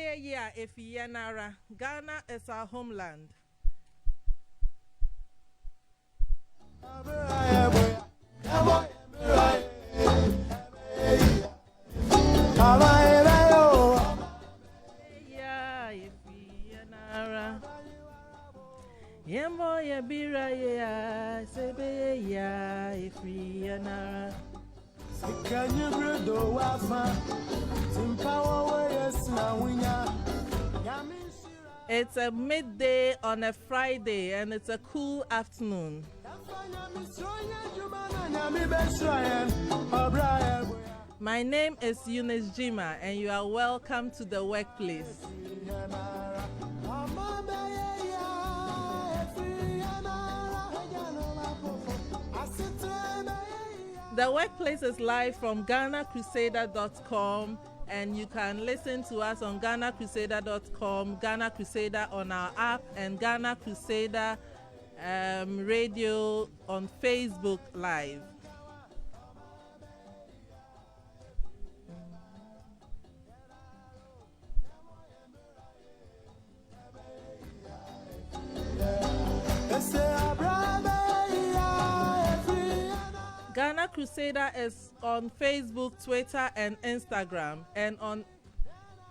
Sebeya Efiyanara. Ghana is our homeland. Yembo ya bira ya sebe ya Efiyanara. Sikanya bredo wafa timpawa yes na winya. It's a midday on a Friday and it's a cool afternoon. My name is Eunice Gyimah and you are welcome to the workplace. The workplace is live from GhanaCrusader.com and you can listen to us on GhanaCrusader.com, Ghana Crusader on our app, and Ghana Crusader Radio on Facebook Live. Ghana Crusader is on Facebook, Twitter, and Instagram. And on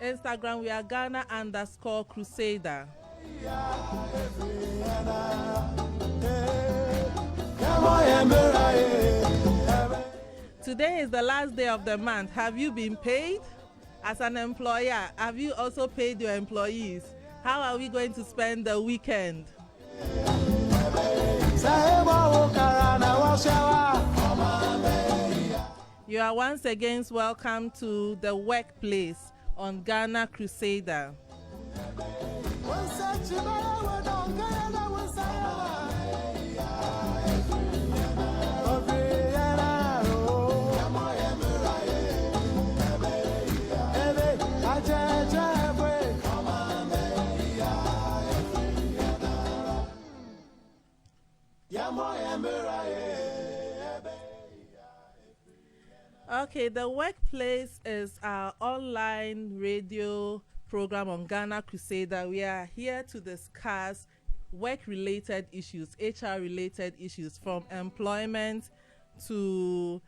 Instagram, we are Ghana_Crusader. Today is the last day of the month. Have you been paid? As an employer, have you also paid your employees? How are we going to spend the weekend? You are once again welcome to the workplace on Ghana Crusader. Okay, the workplace is our online radio program on Ghana Crusader. We are here to discuss work-related issues, HR-related issues, from employment to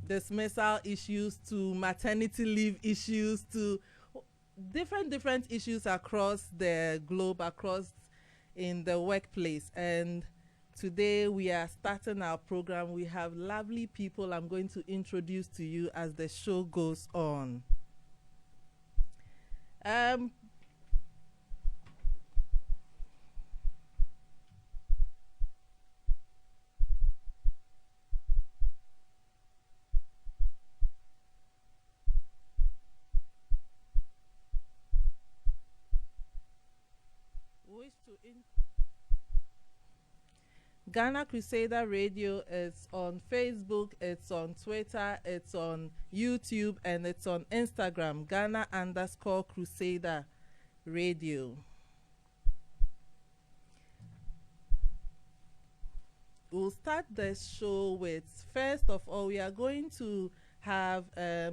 dismissal issues to maternity leave issues to different issues across the globe, across in the workplace. And today we are starting our program. We have lovely people I'm going to introduce to you as the show goes on. Ghana Crusader Radio is on Facebook, it's on Twitter, it's on YouTube, and it's on Instagram, Ghana_Crusader Radio. We'll start the show with, first of all, we are going to have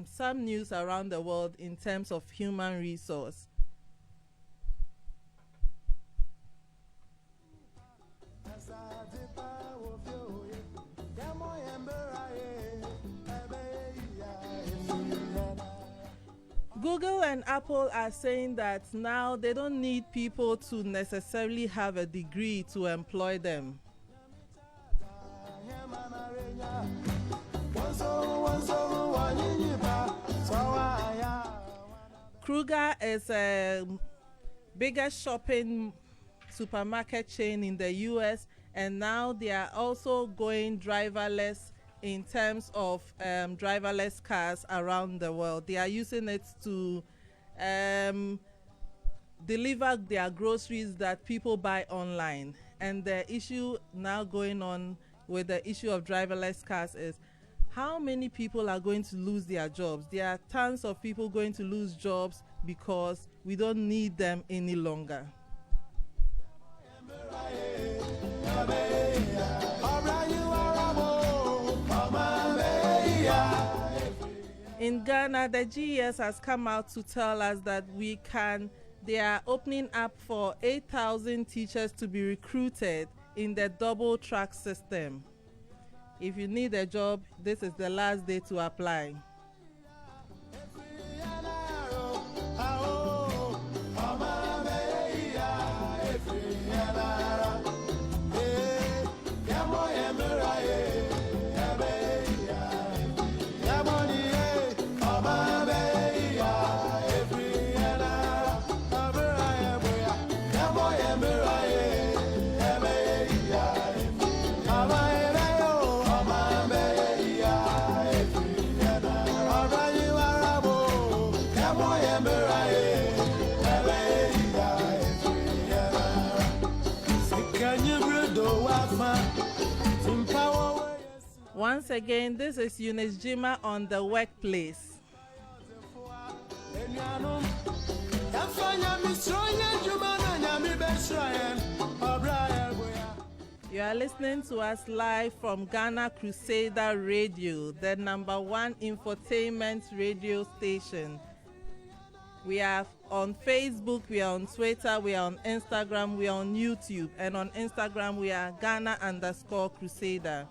some news around the world in terms of human resource. Google and Apple are saying that now they don't need people to necessarily have a degree to employ them. Kruger is a biggest shopping supermarket chain in the US, and now they are also going driverless in terms of driverless cars around the world. They are using it to deliver their groceries that people buy online. And the issue now going on with the issue of driverless cars is how many people are going to lose their jobs. There are tons of people going to lose jobs because we don't need them any longer. In Ghana, the GES has come out to tell us that they are opening up for 8,000 teachers to be recruited in the double track system. If you need a job, this is the last day to apply. Once again, this is Eunice Gyimah on the workplace. You are listening to us live from Ghana Crusader Radio, the #1 infotainment radio station. We are on Facebook, we are on Twitter, we are on Instagram, we are on YouTube, and on Instagram we are Ghana_Crusader.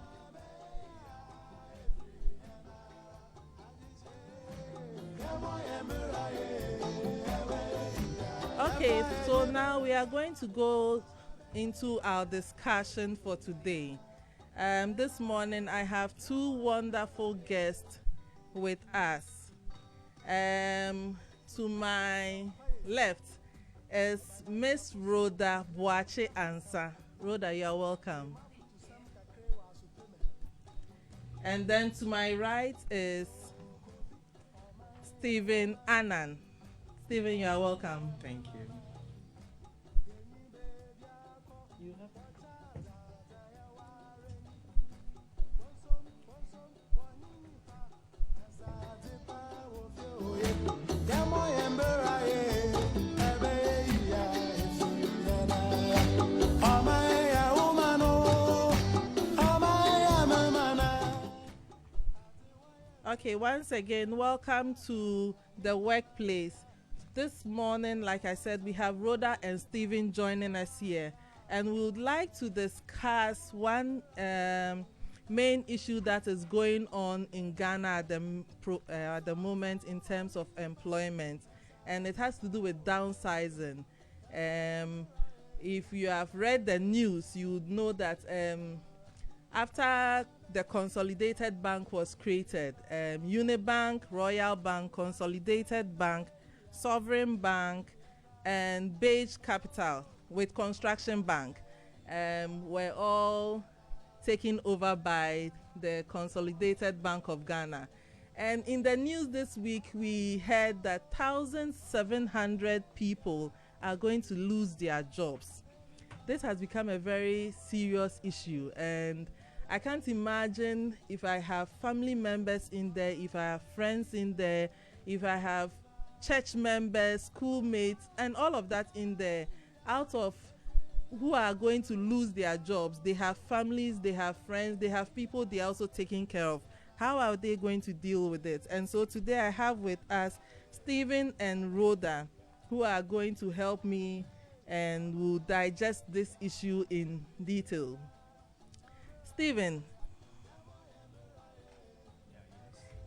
Okay, so now we are going to go into our discussion for today. This morning I have two wonderful guests with us. To my left is Miss Rhoda Boache Ansa. Rhoda, you are welcome. And then to my right is Stephen Annan. Stephen, you are welcome. Thank you. Okay, once again, welcome to the workplace. This morning, like I said, we have Rhoda and Stephen joining us here, and we would like to discuss one main issue that is going on in Ghana at the moment in terms of employment, and it has to do with downsizing. If you have read the news, you would know that after the Consolidated Bank was created, Unibank, Royal Bank, Consolidated Bank, Sovereign Bank, and Beige Capital with Construction Bank were all taken over by the Consolidated Bank of Ghana. And in the news this week, we heard that 1,700 people are going to lose their jobs. This has become a very serious issue, and I can't imagine if I have family members in there, if I have friends in there, if I have church members, schoolmates, and all of that in there, out of who are going to lose their jobs. They have families, they have friends, they have people they are also taking care of. How are they going to deal with it? And so today I have with us Stephen and Rhoda, who are going to help me and will digest this issue in detail. Stephen,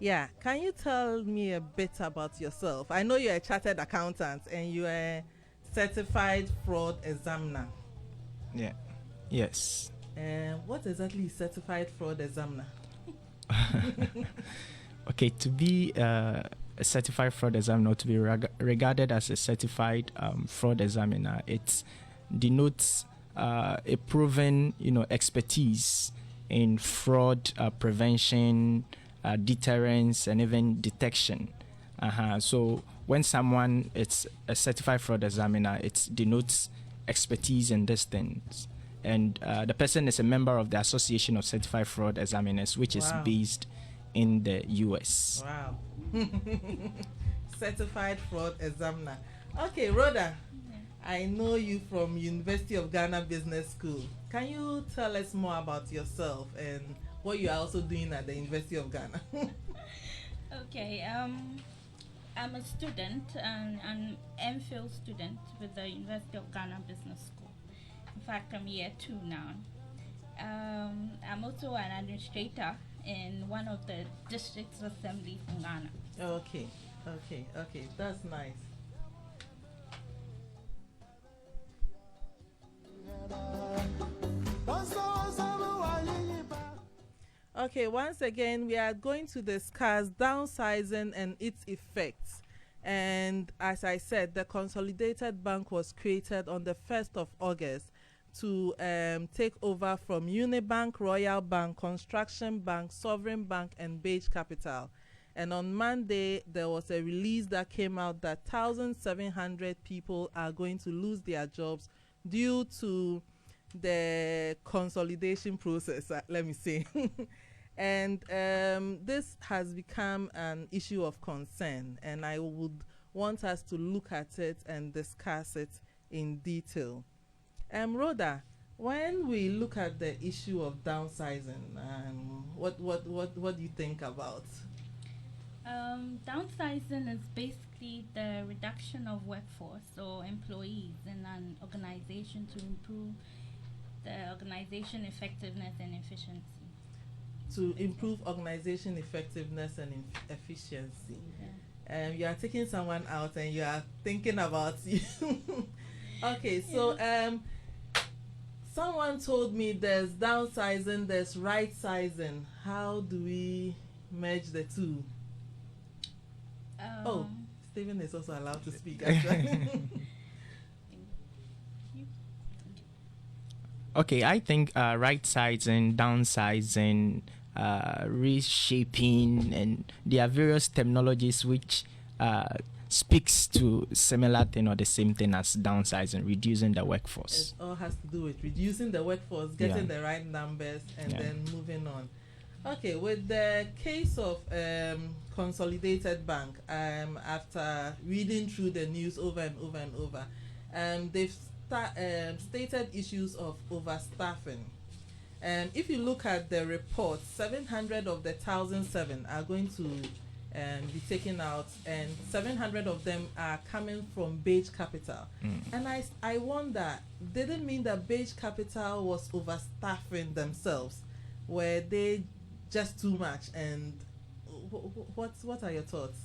yeah, can you tell me a bit about yourself? I know you're a chartered accountant and you are a certified fraud examiner. Yeah. Yes. What exactly is certified fraud examiner? Okay, to be a certified fraud examiner, to be regarded as a certified fraud examiner, it denotes a proven, expertise in fraud prevention, deterrence, and even detection. So when someone is a certified fraud examiner, it denotes expertise in these things. And the person is a member of the Association of Certified Fraud Examiners, which is based in the US. Wow. Certified fraud examiner. Okay, Rhoda, I know you from University of Ghana Business School. Can you tell us more about yourself and what you are also doing at the University of Ghana? Okay. I'm a student, an MPhil student with the University of Ghana Business School. In fact, I'm year 2 now. I'm also an administrator in one of the district assemblies in Ghana. Okay, okay, that's nice. Okay, once again, we are going to discuss downsizing and its effects. And as I said, the Consolidated Bank was created on the 1st of August to take over from Unibank, Royal Bank, Construction Bank, Sovereign Bank, and Beige Capital. And on Monday, there was a release that came out that 1,700 people are going to lose their jobs due to the consolidation process, let me say. And this has become an issue of concern, and I would want us to look at it and discuss it in detail. Rhoda, when we look at the issue of downsizing, what do you think about? Downsizing is basically the reduction of workforce or employees in an organization to improve the organization effectiveness and efficiency. To improve organization effectiveness and efficiency. Yeah. You are taking someone out and you are thinking about you. Okay, so someone told me there's downsizing, there's right sizing. How do we merge the two? Oh, Stephen is also allowed to speak, actually. Okay, I think right sizing, downsizing, reshaping, and there are various terminologies which speaks to similar thing or the same thing as downsizing, reducing the workforce. It all has to do with reducing the workforce, getting the right numbers, and then moving on. Okay, with the case of Consolidated Bank, after reading through the news over and over and over, they've stated issues of overstaffing. If you look at the report, 700 of the 1,007 are going to be taken out, and 700 of them are coming from Beige Capital. And I wonder, didn't mean that Beige Capital was overstaffing themselves? Were they just too much? And what are your thoughts,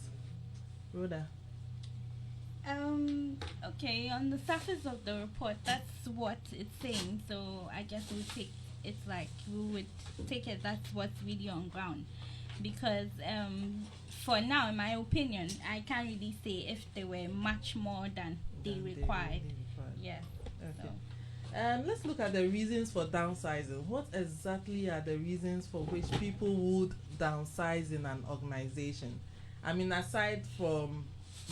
Rhoda? Okay, on the surface of the report, that's what it's saying. So I guess we would take it that's what's really on ground. Because for now, in my opinion, I can't really say if they were much more than they required. Yeah. Okay. So. Let's look at the reasons for downsizing. What exactly are the reasons for which people would downsize in an organization? I mean, aside from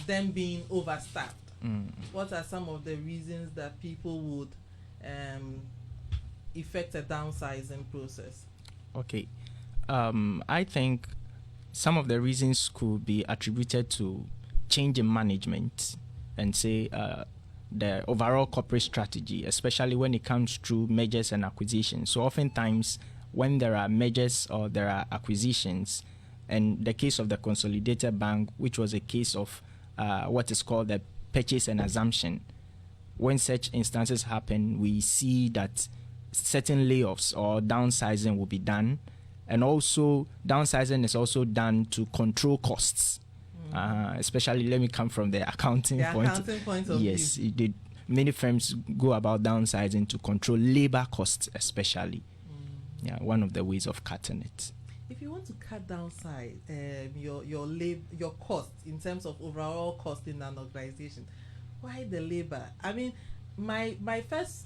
them being overstaffed, what are some of the reasons that people would effect a downsizing process? Okay, I think some of the reasons could be attributed to change in management and say the overall corporate strategy, especially when it comes through mergers and acquisitions. So oftentimes when there are mergers or there are acquisitions, and the case of the Consolidated Bank, which was a case of what is called the purchase and assumption, when such instances happen, we see that certain layoffs or downsizing will be done. And also downsizing is also done to control costs. Especially, let me come from the accounting point of view. Yes, it did. Many firms go about downsizing to control labor costs, especially. Yeah, one of the ways of cutting it. If you want to cut down your cost in terms of overall cost in an organization, why the labor? I mean, my first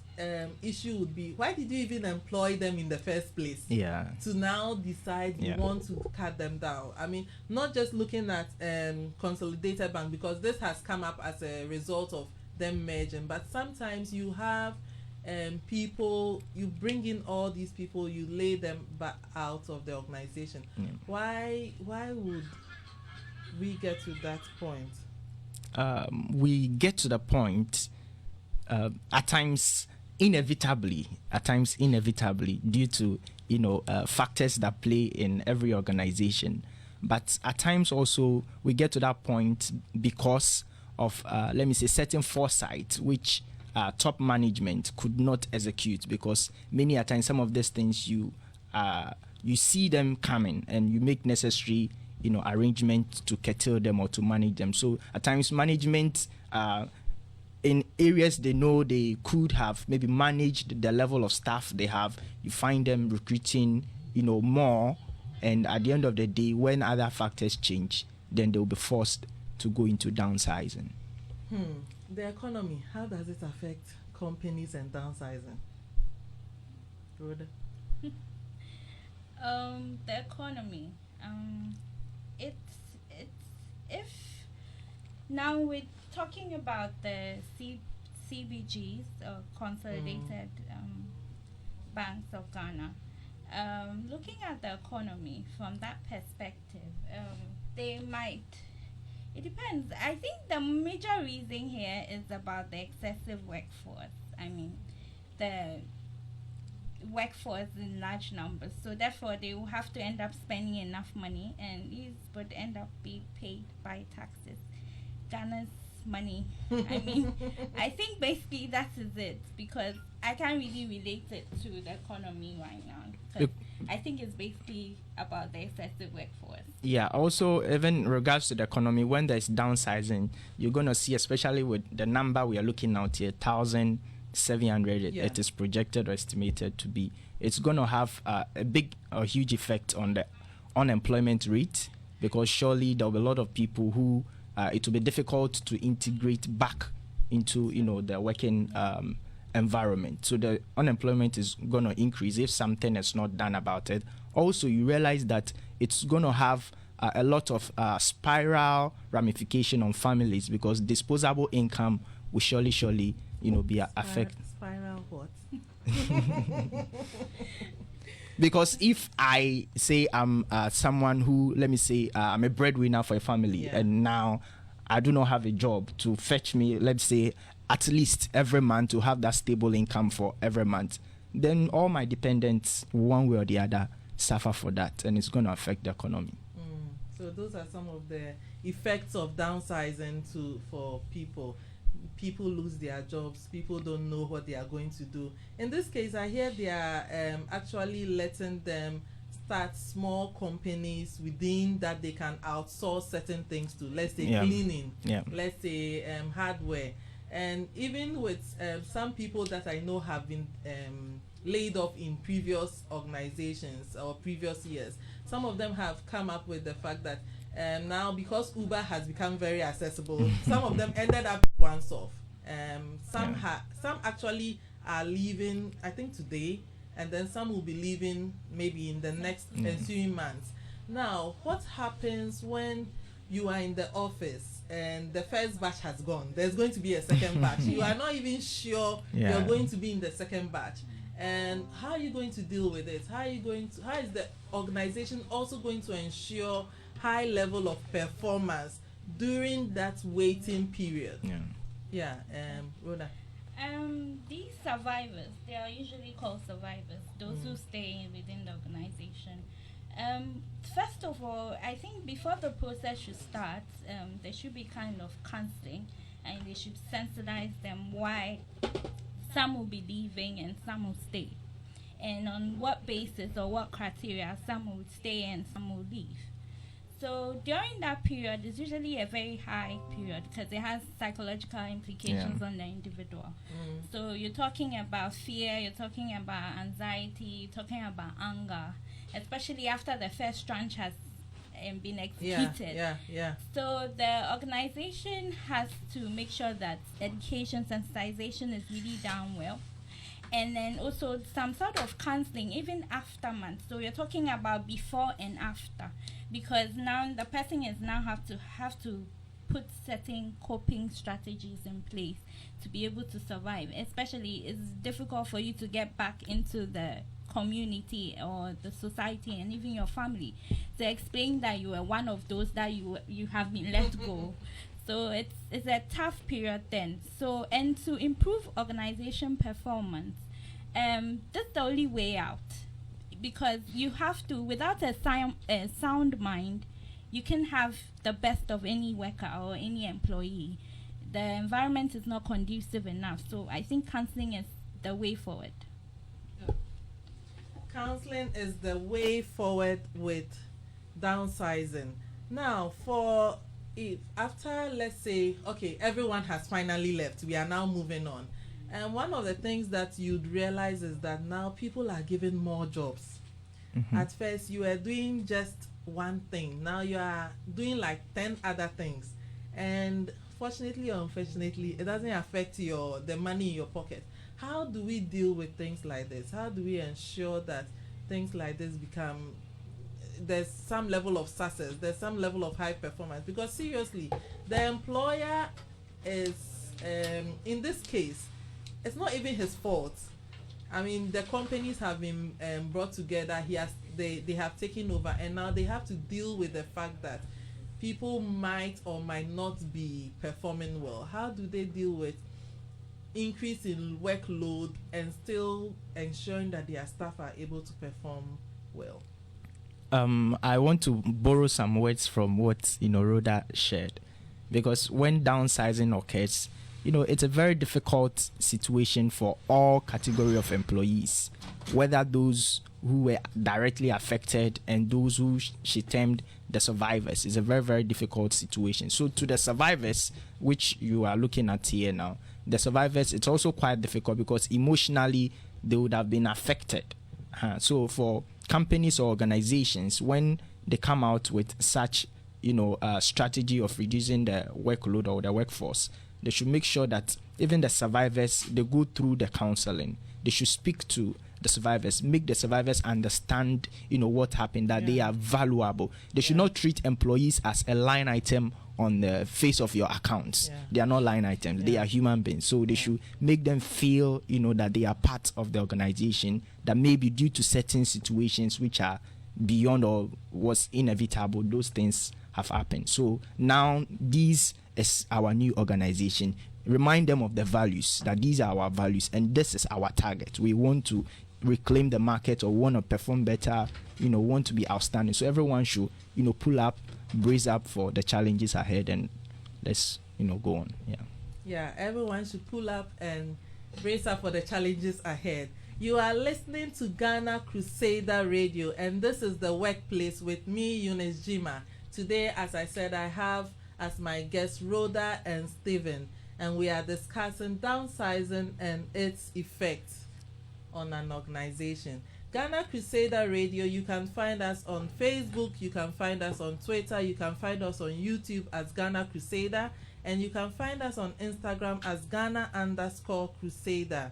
issue would be, why did you even employ them in the first place? Yeah. To now decide you want to cut them down. I mean, not just looking at Consolidated Bank, because this has come up as a result of them merging, but sometimes you have people, you bring in all these people, you lay them back out of the organization. Why would we get to that point? We get to the point at times inevitably due to factors that play in every organization. But at times also we get to that point because of let me say certain foresight which top management could not execute, because many a times some of these things you see them coming and you make necessary arrangements to curtail them or to manage them. So at times management in areas they know they could have maybe managed the level of staff they have, you find them recruiting more, and at the end of the day when other factors change, then they'll be forced to go into downsizing. The economy, how does it affect companies and downsizing? Rhoda? The economy, it's if now we're talking about the CBGs, Consolidated Banks of Ghana. Looking at the economy from that perspective, they might. It depends. I think the major reason here is about the excessive workforce. I mean, the workforce in large numbers. So therefore, they will have to end up spending enough money, and these would end up being paid by taxes. Ghana's money. I mean, I think basically that is it, because I can't really relate it to the economy right now. I think it's basically about the excessive workforce. Yeah, also even in regards to the economy, when there's downsizing, you're going to see, especially with the number we are looking at here, 1,700, it is projected or estimated to be. It's going to have a huge effect on the unemployment rate, because surely there will be a lot of people who it will be difficult to integrate back into the working environment. So the unemployment is going to increase if something is not done about it. Also, you realize that it's going to have a lot of spiral ramification on families, because disposable income will surely be affected. Spiral what? Because if I say I'm someone who, let me say, I'm a breadwinner for a family, and now I do not have a job to fetch me, let's say, at least every month, to have that stable income for every month, then all my dependents, one way or the other, suffer for that, and it's going to affect the economy. So those are some of the effects of downsizing for people. People lose their jobs. People don't know what they are going to do. In this case, I hear they are actually letting them start small companies within that they can outsource certain things to. Let's say cleaning. Let's say hardware. And even with some people that I know have been laid off in previous organizations or previous years, some of them have come up with the fact that now, because Uber has become very accessible, some of them ended up once off. Some actually are leaving, I think today, and then some will be leaving maybe in the next ensuing months. Now, what happens when you are in the office and the first batch has gone? There's going to be a second batch. You are not even sure you're going to be in the second batch. And how are you going to deal with it? How is the organization also going to ensure high level of performance during that waiting period? Rhoda. These survivors, they are usually called survivors, those who stay within the organization. First of all, I think before the process should start, there should be kind of counseling, and they should sensitize them why some will be leaving and some will stay, and on what basis or what criteria some will stay and some will leave. So during that period, it's usually a very high period because it has psychological implications on the individual. So you're talking about fear, you're talking about anxiety, you're talking about anger, especially after the first tranche has been executed. So the organization has to make sure that education, sensitization is really done well. And then also some sort of counseling, even after months. So you're talking about before and after, because now the person is now have to put certain coping strategies in place to be able to survive. Especially, it's difficult for you to get back into the community or the society and even your family to explain that you were one of those that you have been let go. So it's a tough period then. So, and to improve organization performance, that's the only way out, because you have to, without a sound mind, you can have the best of any worker or any employee. The environment is not conducive enough. So I think counseling is the way forward. Counseling is the way forward with downsizing. Now, for if after, let's say, okay, everyone has finally left, we are now moving on. And one of the things that you'd realize is that now people are given more jobs. At first, you were doing just one thing. Now you are doing like 10 other things. And fortunately or unfortunately, it doesn't affect the money in your pocket. How do we deal with things like this? How do we ensure that things like this become, there's some level of success, there's some level of high performance? Because seriously, the employer is, in this case, it's not even his fault. I mean, the companies have been brought together. They have taken over, and now they have to deal with the fact that people might or might not be performing well. How do they deal with increase in workload and still ensuring that their staff are able to perform well? I want to borrow some words from what Rhoda shared, because when downsizing occurs, it's a very difficult situation for all category of employees, whether those who were directly affected and those who she termed the survivors. It's a very, very difficult situation. So to the survivors, which you are looking at here now, the survivors, it's also quite difficult because emotionally they would have been affected. So for companies or organizations, when they come out with such strategy of reducing the workload or the workforce, they should make sure that even the survivors, they go through the counseling. They should speak to the survivors, make the survivors understand, what happened, that they are valuable. They should not treat employees as a line item on the face of your accounts. They are not line items. They are human beings. So they should make them feel, that they are part of the organization, that maybe due to certain situations which are beyond or was inevitable, those things have happened. So now this is our new organization. Remind them of the values, that these are our values and this is our target. We want to reclaim the market or want to perform better, want to be outstanding. So everyone should, pull up, brace up for the challenges ahead, and let's, go on. Yeah, everyone should pull up and brace up for the challenges ahead. You are listening to Ghana Crusader Radio, and this is The Workplace with me, Eunice Gyimah. Today, as I said, I have as my guests Rhoda and Stephen, and we are discussing downsizing and its effects on an organization. Ghana Crusader Radio, you can find us on Facebook, you can find us on Twitter, you can find us on YouTube as Ghana Crusader, and you can find us on Instagram as Ghana_Crusader.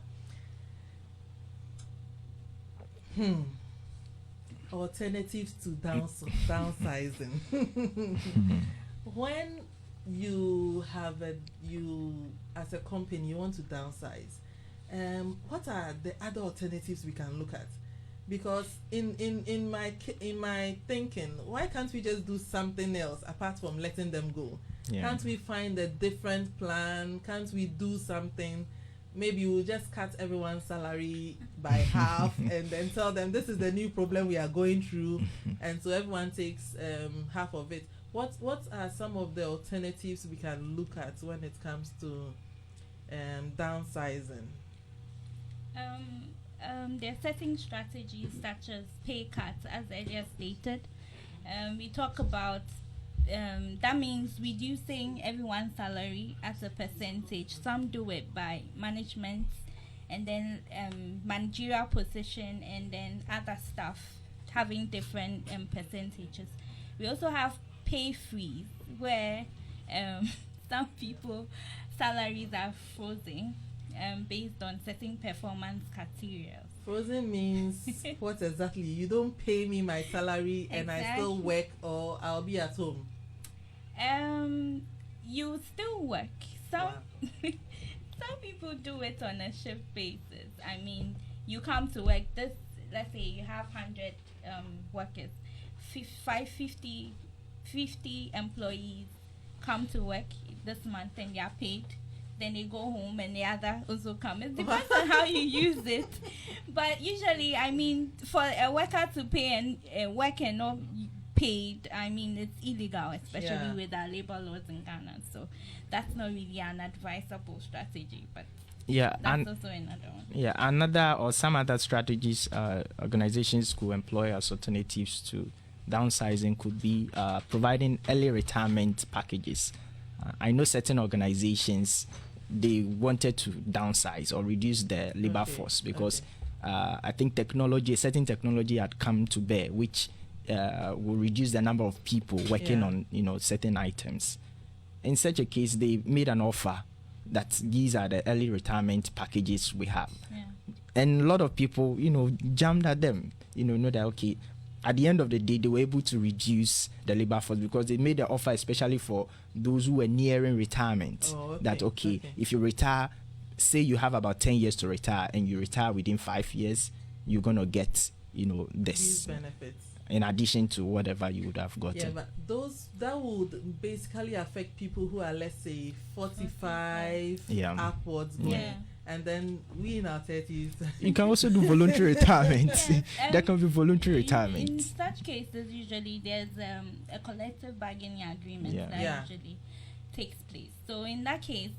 Alternatives to downsizing. When you as a company, you want to downsize, what are the other alternatives we can look at? Because in my thinking, why can't we just do something else apart from letting them go? Can't we find a different plan? Can't we do something? Maybe we'll just cut everyone's salary by half and then tell them this is the new problem we are going through, and so everyone takes half of it. What are some of the alternatives we can look at when it comes to downsizing? There are certain strategies such as pay cuts, as earlier stated. We talk about that means reducing everyone's salary as a percentage. Some do it by management and then managerial position, and then other staff having different percentages. We also have pay freeze, where some people salaries are frozen based on certain performance criteria. Frozen means what exactly? You don't pay me my salary and I still work, or I'll be at home? You still work. Some Wow. some people do it on a shift basis. I mean, you come to work. Let's say you have 100 workers, 50 employees come to work this month and they are paid. Then they go home and the other also come. It depends on how you use it. But usually, I mean, for a worker to pay and work and not paid, I mean, it's illegal, especially Yeah. with our labor laws in Ghana. So that's not really an advisable strategy, but Yeah, that's and also another one. yeah, another or some other strategies organizations could employ as alternatives to downsizing could be providing early retirement packages. I know certain organizations, they wanted to downsize or reduce their labor force because I think certain technology had come to bear, which will reduce the number of people working on certain items. In such a case, they made an offer that these are the early retirement packages we have. Yeah. And a lot of people, jumped at them, know that, okay, at the end of the day, they were able to reduce the labor force because they made the offer especially for those who were nearing retirement. That, if you retire, say you have about 10 years to retire and you retire within 5 years, you're going to get, These this benefits. in addition to whatever you would have gotten. Yeah, but that would basically affect people who are, let's say, 45 upwards going. Yeah. And then we in our 30s. You can also do voluntary retirement. Yes, There can be voluntary retirement. In such cases, usually there's a collective bargaining agreement that usually takes place. So in that case,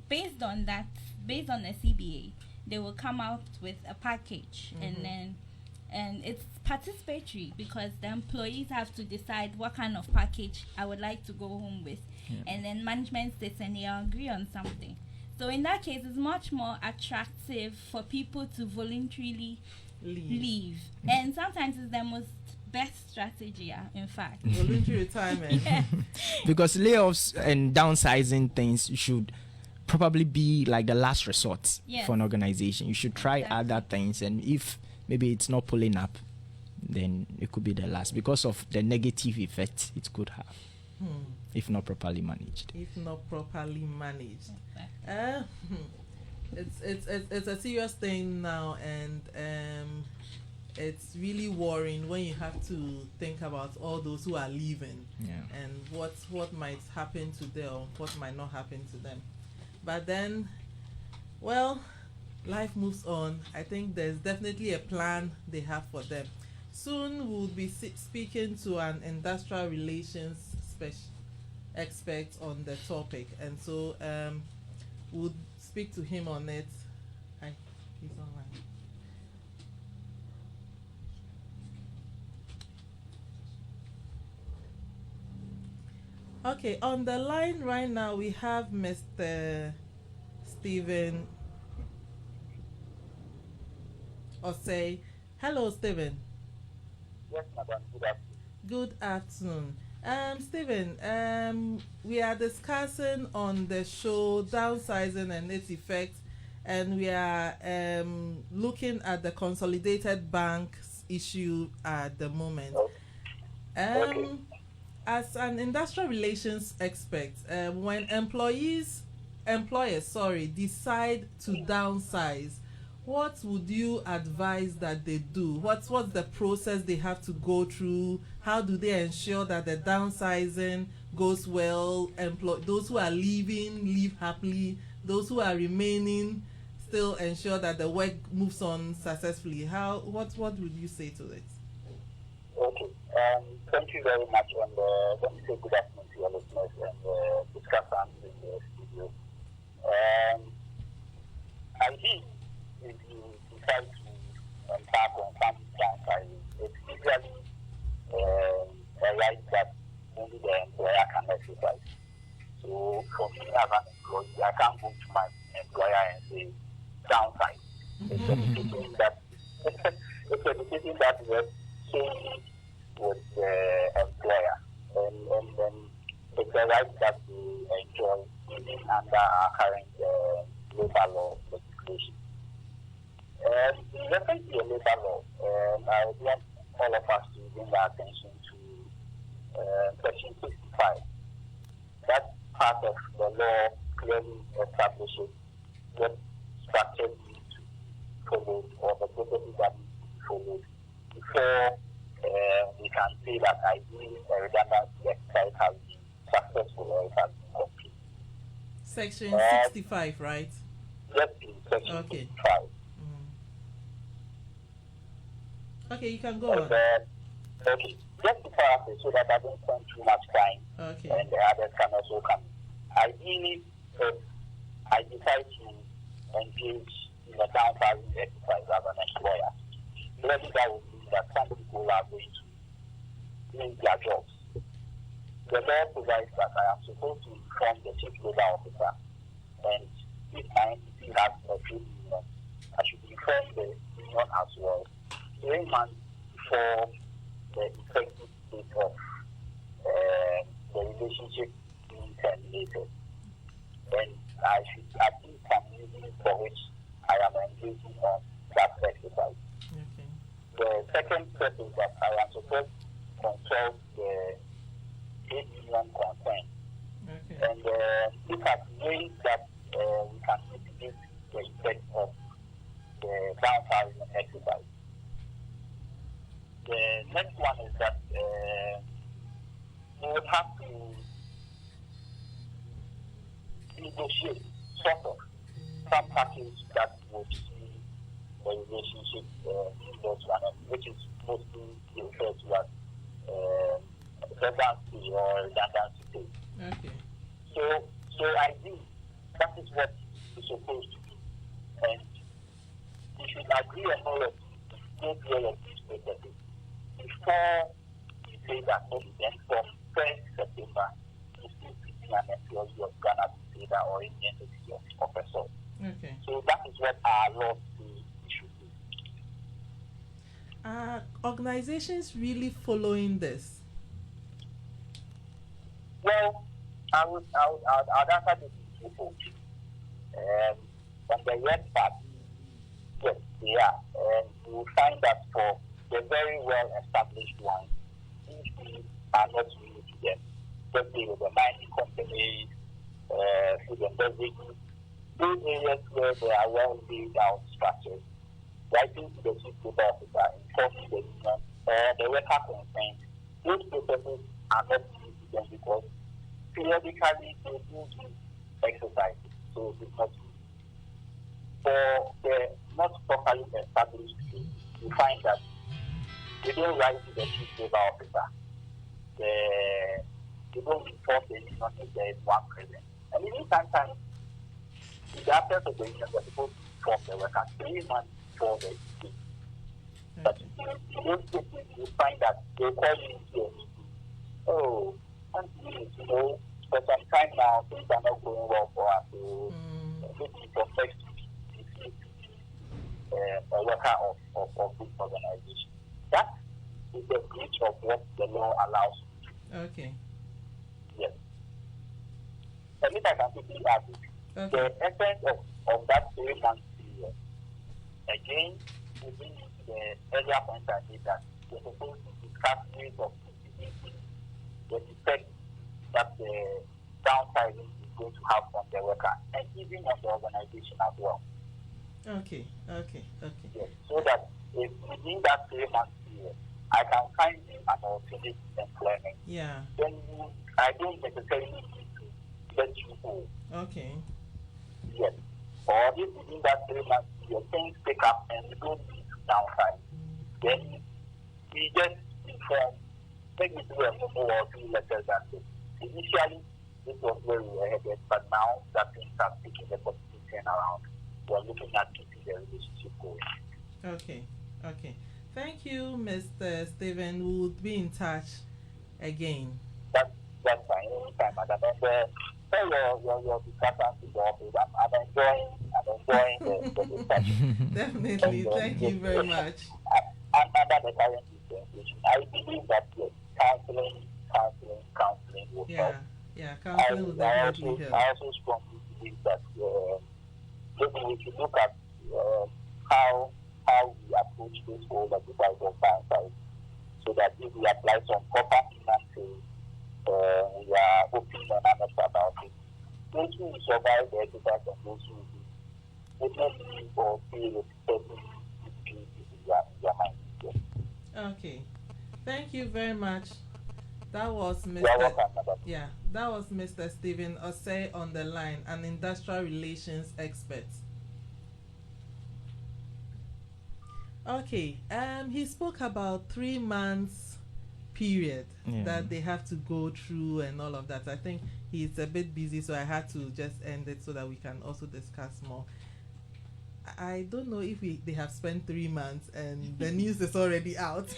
based on the CBA, they will come out with a package, and it's participatory because the employees have to decide what kind of package I would like to go home with, and then management sits and they agree on something. So in that case, it's much more attractive for people to voluntarily leave. And sometimes it's the most best strategy, in fact. Voluntary retirement. Because layoffs and downsizing things should probably be like the last resort for an organization. You should try other things, and if maybe it's not pulling up, then it could be the last because of the negative effect it could have. If not properly managed. It's a serious thing now, and it's really worrying when you have to think about all those who are leaving and what might happen to them or what might not happen to them. But then, well, life moves on. I think there's definitely a plan they have for them. Soon we'll be speaking to an industrial relations expert on the topic, and so we'll speak to him on it. Hi, he's online. Okay, on the line right now we have Mr. Stephen Osei. Hello, Stephen. Yes, madam. Good afternoon. Good afternoon. Stephen, we are discussing on the show downsizing and its effects, and we are looking at the consolidated banks issue at the moment. As an industrial relations expert, when employers decide to downsize, what would you advise that they do? What's the process they have to go through? How do they ensure that the downsizing goes well? Those who are leaving leave happily. Those who are remaining still ensure that the work moves on successfully. What would you say to it? Okay. Thank you very much, and let me say good afternoon to your listeners and discussants in the studio. I think if you decide to embark on some downsizing, it's usually a right that only the employer can exercise. So for me as an employee, I can't go to my employer and say downsize. It's a decision that rests solely with the employer, and it's a right that we enjoy even under our current labor law legislation. Referring to the labor law, I would want all of us to bring our attention to Section 65. That part of the law clearly establishes what structures need to follow or the processes that need to be followed before we can say that ideally a redundancy exercise has been successful or it has been complete. Section 65, right? Yes, Section 65. Okay, you can go on. Okay. just to paraphrase so that I don't spend too much time Okay. and the others can also come. Ideally, if I decide to engage in a downsizing exercise as an employer, clearly that would mean that some people are going to lose their jobs. The law provides that I am supposed to inform the chief labor officer, and if my entity has a trade union, I should inform the union as well 3 months before the effective date of the relationship being terminated. And I should at least some reason for which I am engaging on that exercise. Okay. The second step is that I am supposed to consult the trade union concerned. Okay. And look at ways that we can mitigate the effect of the downsizing exercise. The next one is that we would have to negotiate sort of some package that would see the relationship go to an end, which is mostly referred to as redundancy or redundancy pay. Okay. So I think that is what is supposed to be. And we should agree on all of these, go through all of these processes before we say that, okay, then from 1st September, you still picking an employee of Ghana to say that or any entity of a sort. Okay. So that is what our law says we should do. Are organizations really following this? Well, I'd answer this in twofold. On the red part, yes, they are. And you will find that for the very well established ones, these are not really to them. Just say with the mining companies, food and beverages, those areas where there are well laid out structures, writing to the chief labor officer, informing the union, the worker concerned, those processes are not easy to them because periodically they do exercises, so it's not easy. For the not properly established field, you find that they don't write to the chief labor officer. They don't inform the union if there is one present. And even sometimes, in the absence of the union, they're supposed to inform the workers 3 months before the meeting. But in those cases, you find that they call you into a meeting. Oh, for some time now, things are not going well for us. So maybe from next week, you see a worker of this organization. That is the breach of what the law allows you to do. Okay. Yes. And if I can quickly add it, Okay. the essence of that 3 month period, again, moving into the earlier point I made that we're supposed to discuss ways of mitigating the effect that the downsizing is going to have on the worker and even on the organization as well. Okay. Yes. So that if within that 3 month period, I can find you an alternate employment, Yeah. then I don't necessarily need to let you go. Okay. Yes. Or if within that 3 months your things pick up and you don't need to downsize, then we just inform, maybe do a memo or 2 letters and say, initially this was where we were headed, but now that things are taking the positive turn around, we're looking at keeping the relationship going. Okay. Thank you, Mr. Stephen. We will be in touch again. That's fine. Anytime, madam. And tell your discussion to the office. I'm enjoying the discussion. Definitely. Thank you very much. And under the current dispensation, I believe that yes, counseling will help. Yeah, counseling will definitely help. I also strongly believe that maybe we should look at how we approach this whole exercise of downside, so that if we apply some proper finances, we are open and honest about it. Those who will survive the exercise and those who will not live or feel with certain difficulties in their mind. Yes. Okay. Thank you very much. That was You are Mr. welcome, madam. Yeah, that was Mr. Stephen Osei on the line, an industrial relations expert. Okay, he spoke about 3 months period that they have to go through and all of that. I think he's a bit busy, so I had to just end it so that we can also discuss more. I don't know if they have spent 3 months and the news is already out.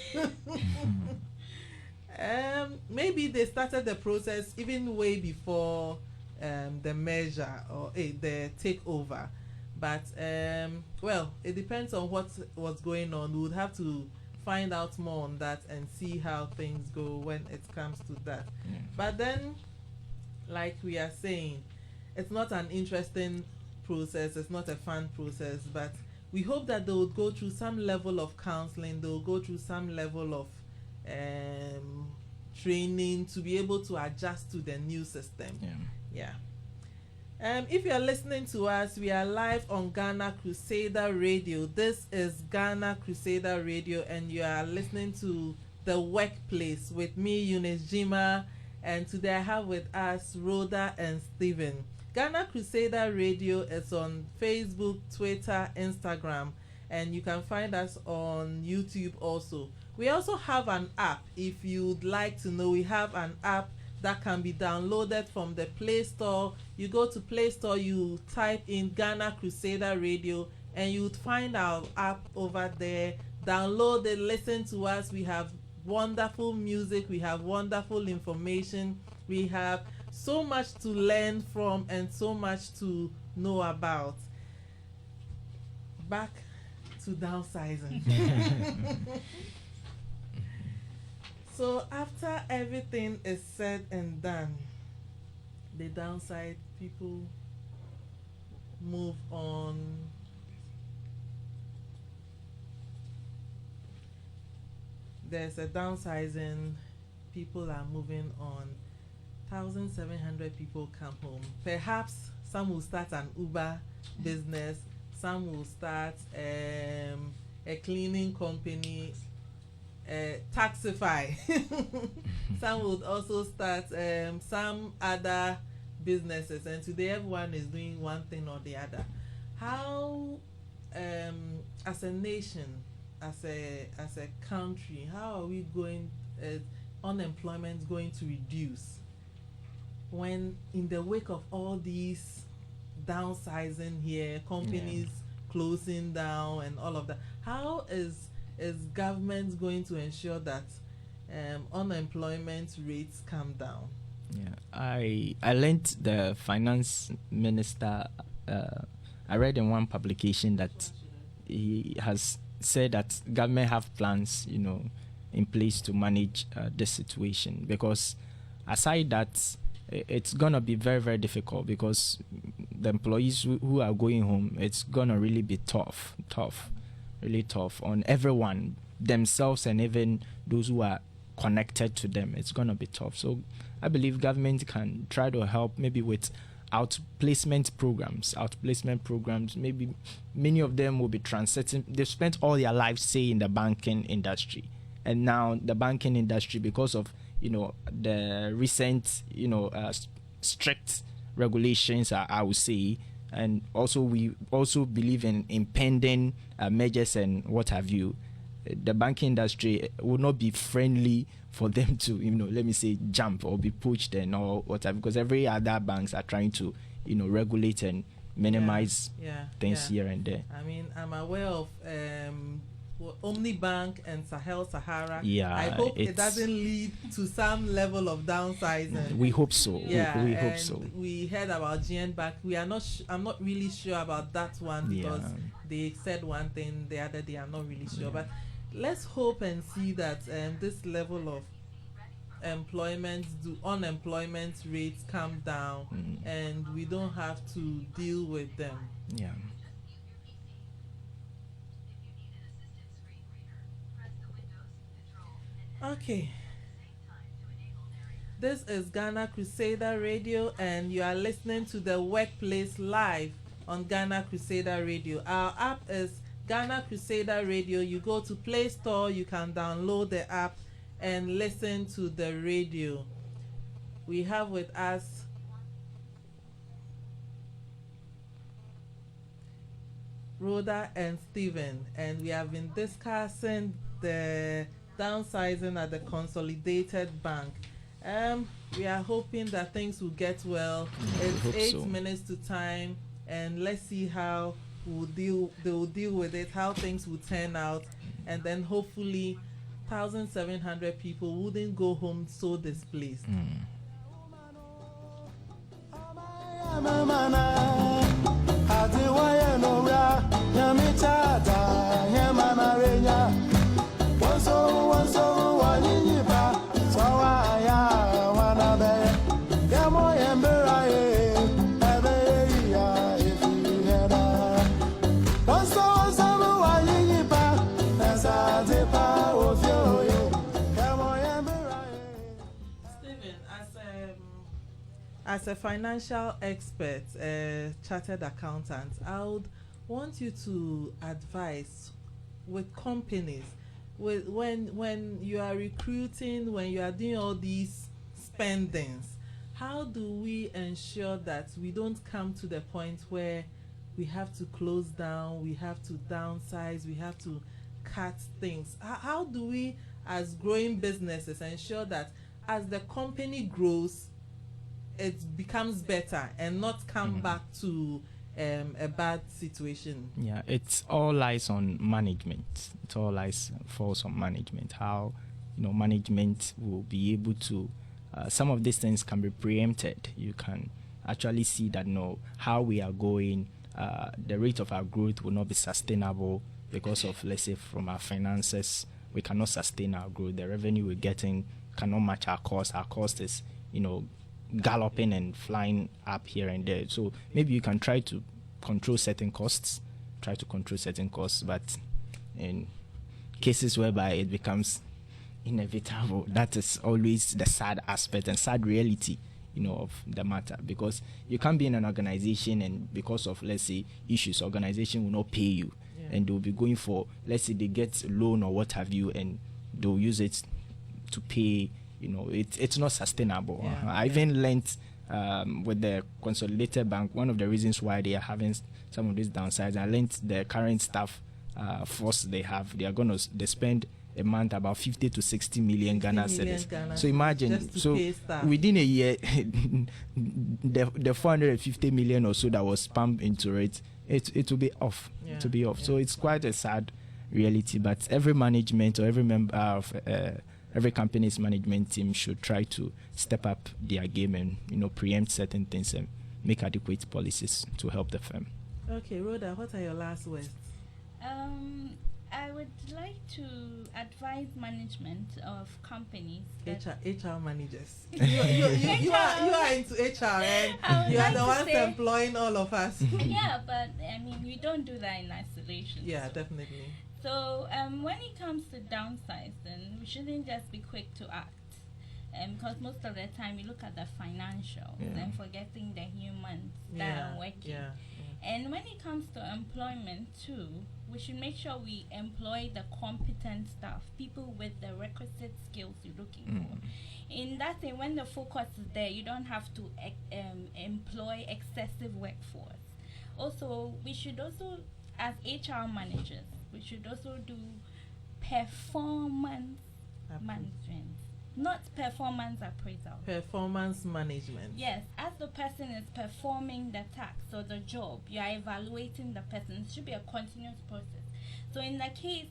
Maybe they started the process even way before the measure or the takeover. But well, it depends on what's going on. We would have to find out more on that and see how things go when it comes to that. But then, like we are saying, it's not an interesting process, it's not a fun process, but we hope that they would go through some level of counseling, they'll go through some level of training to be able to adjust to the new system. If you are listening to us, we are live on Ghana Crusader Radio. This is Ghana Crusader Radio, and you are listening to The Workplace with me, Eunice Gyimah, and today I have with us Rhoda and Stephen. Ghana Crusader Radio is on Facebook, Twitter, Instagram, and you can find us on YouTube also. We also have an app. If you'd like to know, we have an app that can be downloaded from the Play Store. You go to Play Store, you type in Ghana Crusader Radio, and you would find our app over there. Download it, listen to us. We have wonderful music, we have wonderful information, we have so much to learn from and so much to know about. Back to downsizing. So after everything is said and done, the downside, people move on. There's a downsizing, people are moving on. 1,700 people come home. Perhaps some will start an Uber business, some will start a cleaning company, Taxify. Some would also start some other businesses, and today everyone is doing one thing or the other. How, as a nation, as a country, how are we going? Unemployment going to reduce when, in the wake of all these downsizing here, companies closing down and all of that? How is government going to ensure that unemployment rates come down? I learned the finance minister, I read in one publication that he has said that government have plans, in place to manage this situation, because aside that, it's gonna be very, very difficult, because the employees who are going home, it's gonna really be really tough on everyone, themselves and even those who are connected to them. It's gonna be tough. So I believe government can try to help, maybe with outplacement programs. Maybe many of them will be transiting. They've spent all their lives, say, in the banking industry, and now the banking industry, because of the recent strict regulations, I would say, and also we also believe in impending measures and what have you. The banking industry will not be friendly for them to let me say jump or be poached and all whatever, because every other banks are trying to regulate and minimize things here and there. I mean, I'm aware of Omnibank and Sahel Sahara. I hope it doesn't lead to some level of downsizing. We hope so. We hope so. We heard about GN Bank. We are not. I'm not really sure about that one, because they said one thing the other day. I'm not really sure, but let's hope and see that this level of unemployment rates come down, and we don't have to deal with them. Okay. This is Ghana Crusader Radio, and you are listening to The Workplace live on Ghana Crusader Radio. Our app is Ghana Crusader Radio. You go to Play Store, you can download the app and listen to the radio. We have with us Rhoda and Stephen, and we have been discussing the downsizing at the Consolidated Bank. We are hoping that things will get well. It's 8 minutes to time, and let's see how they will deal with it, how things will turn out, and then hopefully 1,700 people wouldn't go home so displaced. As a financial expert, chartered accountant, I would want you to advise with companies, when you are recruiting, when you are doing all these spendings, how do we ensure that we don't come to the point where we have to close down, we have to downsize, we have to cut things? How do we, as growing businesses, ensure that as the company grows, it becomes better and not come back to a bad situation? Yeah, it's all lies on management. It all falls on management. How management will be able to. Some of these things can be preempted. You can actually see that how we are going. The rate of our growth will not be sustainable because of, let's say, from our finances, we cannot sustain our growth. The revenue we're getting cannot match our cost. Our cost is galloping and flying up here and there. So maybe you can try to control certain costs, but in cases whereby it becomes inevitable, that is always the sad aspect and sad reality of the matter, because you can't be in an organization and because of, let's say, issues, organization will not pay you, and they'll be going for, let's say, they get a loan or what have you, and they'll use it to pay. It's not sustainable. I even learned with the Consolidated Bank, one of the reasons why they are having some of these downsides, I learned the current staff force they have, they spend a month about 50 to 60 million Ghana cedis. So imagine, within a year, the 450 million or so that was pumped into it will be off. So it's quite a sad reality, but every management or every member of every company's management team should try to step up their game and preempt certain things and make adequate policies to help the firm. Okay, Rhoda, what are your last words? I would like to advise management of companies. HR managers. You are into HR, and you are the ones employing all of us. Yeah, but we don't do that in isolation. Yeah, definitely. So when it comes to downsizing, we shouldn't just be quick to act, because most of the time we look at the financials and forgetting the humans that are working. And when it comes to employment too, we should make sure we employ the competent staff, people with the requisite skills you're looking for. In that way, when the focus is there, you don't have to employ excessive workforce. Also, we should also, as HR managers, we should also do performance management, not performance appraisal. Performance management. Yes, as the person is performing the task or the job, you are evaluating the person. It should be a continuous process. So in that case,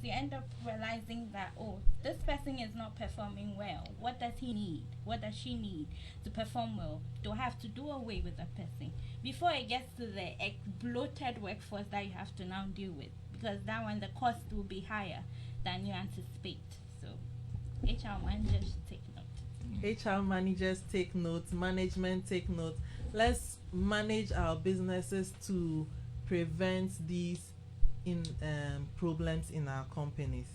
you end up realizing that, this person is not performing well. What does he need? What does she need to perform well? Do I have to do away with the person before it gets to the bloated workforce that you have to now deal with? Because that one, the cost will be higher than you anticipate. So HR managers take note. HR managers take note. Management take note. Let's manage our businesses to prevent these problems in our companies.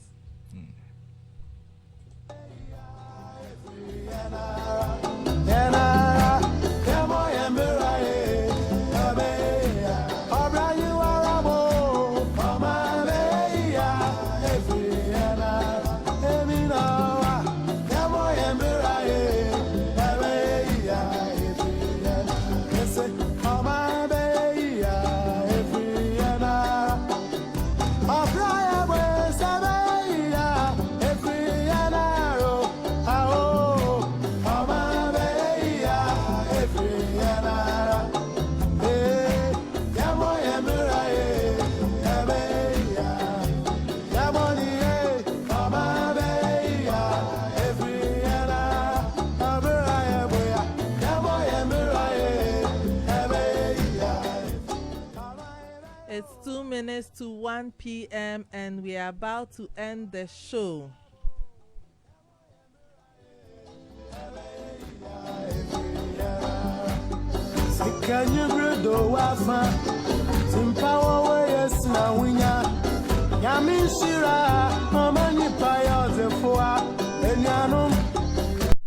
It's 2 minutes to 1 p.m. and we are about to end the show. Can you breathe the wafa? Simpower yes na winya. Yamin shira, mama ni payo zefoa. Enyano